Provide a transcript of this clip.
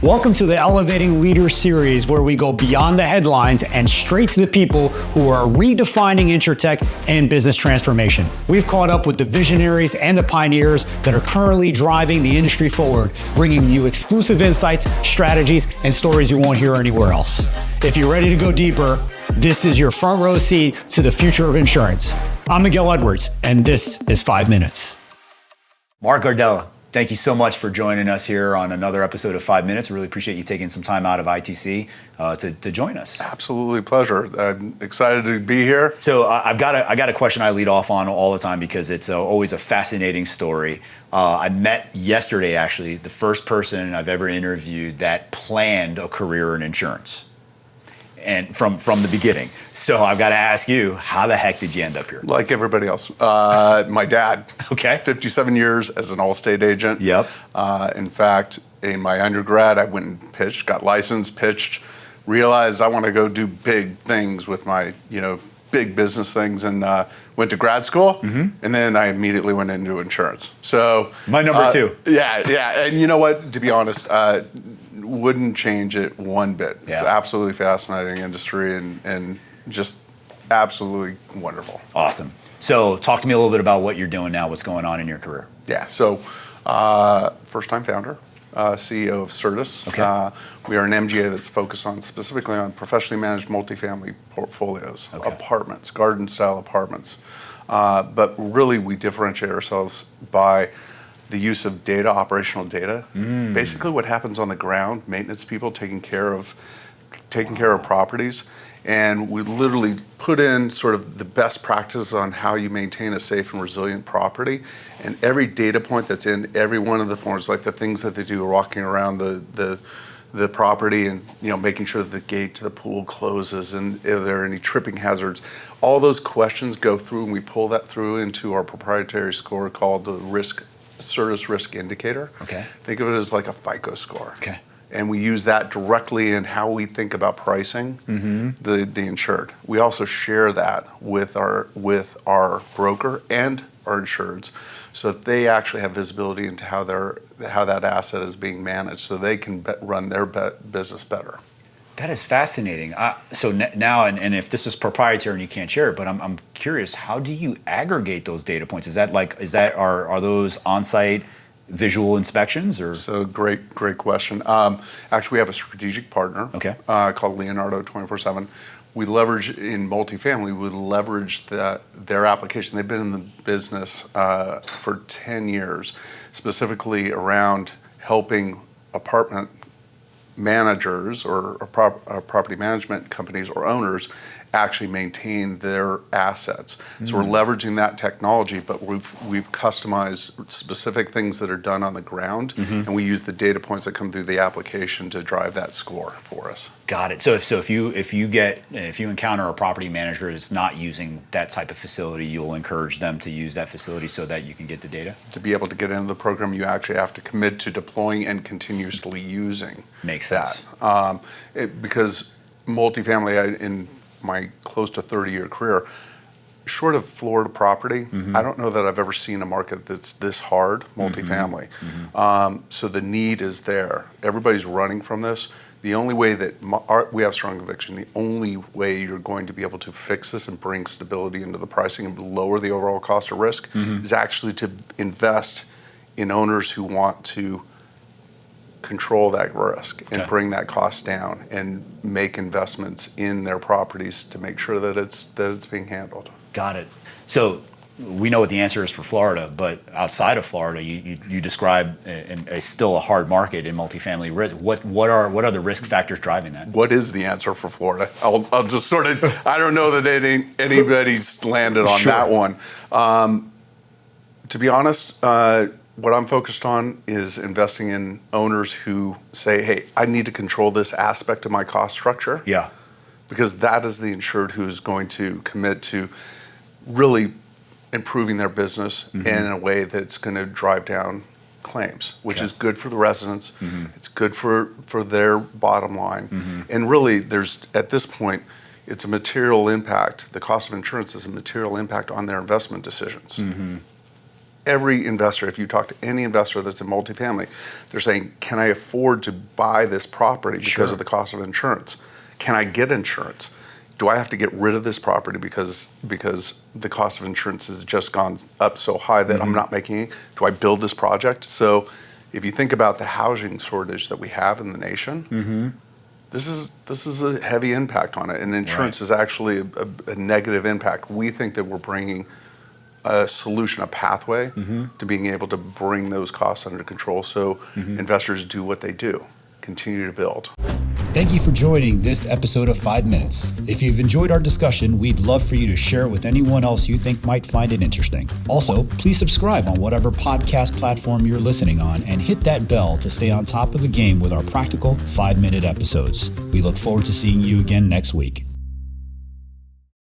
Welcome to the Elevating Leaders series, where we go beyond the headlines and straight to the people who are redefining insurtech and business transformation. We've caught up with the visionaries and the pioneers that are currently driving the industry forward, bringing you exclusive insights, strategies, and stories you won't hear anywhere else. If you're ready to go deeper, this is your front row seat to the future of insurance. I'm Miguel Edwards, and this is 5 Minutes. Mark Gardella, thank you so much for joining us here on another episode of 5 Minutes. I really appreciate you taking some time out of ITC to join us. Absolutely pleasure. I'm excited to be here. So I got a question I lead off on all the time because it's always a fascinating story. I met yesterday, actually, the first person I've ever interviewed that planned a career in insurance, and from the beginning. So I've got to ask you, how the heck did you end up here? Like everybody else. My dad. Okay. 57 years as an Allstate agent. Yep. In fact, in my undergrad, I went and pitched, got licensed, pitched, realized I want to go do big things with my, big business things, and went to grad school, and then I immediately went into insurance. So my number two. Yeah. And you know what? To be honest, wouldn't change it one bit. It's absolutely fascinating industry and just absolutely wonderful. Awesome. So talk to me a little bit about what you're doing now, what's going on in your career. Yeah, so first-time founder, CEO of Surtis. Okay. We are an MGA that's focused specifically on professionally managed multifamily portfolios, apartments, garden-style apartments. But really, we differentiate ourselves by the use of data, operational data. Basically what happens on the ground, maintenance people taking care of properties. And we literally put in sort of the best practices on how you maintain a safe and resilient property. And every data point that's in every one of the forms, like the things that they do walking around the property and making sure that the gate to the pool closes and if there are any tripping hazards, all those questions go through, and we pull that through into our proprietary score called the Surtis Risk Indicator. Okay. Think of it as like a FICO score. Okay. And we use that directly in how we think about pricing the insured. We also share that with our broker and our insureds, so that they actually have visibility into how that asset is being managed, so they can run their business better. That is fascinating. So now, and if this is proprietary and you can't share it, but I'm curious, how do you aggregate those data points? Are those on-site visual inspections, or? So great question. Actually, we have a strategic partner called Leonardo 24/7. We leverage in multifamily. We leverage their application. They've been in the business for 10 years, specifically around helping apartment managers or property management companies or owners actually maintain their assets. So we're leveraging that technology, but we've customized specific things that are done on the ground, and we use the data points that come through the application to drive that score for us. Got it. So if you encounter a property manager that's not using that type of facility, you'll encourage them to use that facility so that you can get the data? To be able to get into the program, you actually have to commit to deploying and continuously using. Makes sense. Because multifamily, in my close to 30-year career, short of Florida property, I don't know that I've ever seen a market that's this hard, multifamily. So the need is there. Everybody's running from this. The only way that we have strong conviction, the only way you're going to be able to fix this and bring stability into the pricing and lower the overall cost of risk is actually to invest in owners who want to control that risk and bring that cost down and make investments in their properties to make sure that it's being handled. Got it. So we know what the answer is for Florida, but outside of Florida, you describe still a hard market in multifamily risk. What are the risk factors driving that? What is the answer for Florida? I'll just sort of, I don't know that anybody's landed on that one. To be honest, what I'm focused on is investing in owners who say, hey, I need to control this aspect of my cost structure. Yeah. Because that is the insured who is going to commit to really improving their business in a way that's going to drive down claims, which is good for the residents. It's good for their bottom line. And really, at this point, it's a material impact. The cost of insurance is a material impact on their investment decisions. every investor, if you talk to any investor that's in multifamily, they're saying, can I afford to buy this property because of the cost of insurance? Can I get insurance? Do I have to get rid of this property because the cost of insurance has just gone up so high that I'm not making it? Do I build this project? So if you think about the housing shortage that we have in the nation, this is a heavy impact on it. And insurance is actually a negative impact. We think that we're bringing a solution, a pathway to being able to bring those costs under control so investors do what they do, continue to build. Thank you for joining this episode of 5 Minutes. If you've enjoyed our discussion, we'd love for you to share it with anyone else you think might find it interesting. Also, please subscribe on whatever podcast platform you're listening on and hit that bell to stay on top of the game with our practical 5-minute episodes. We look forward to seeing you again next week.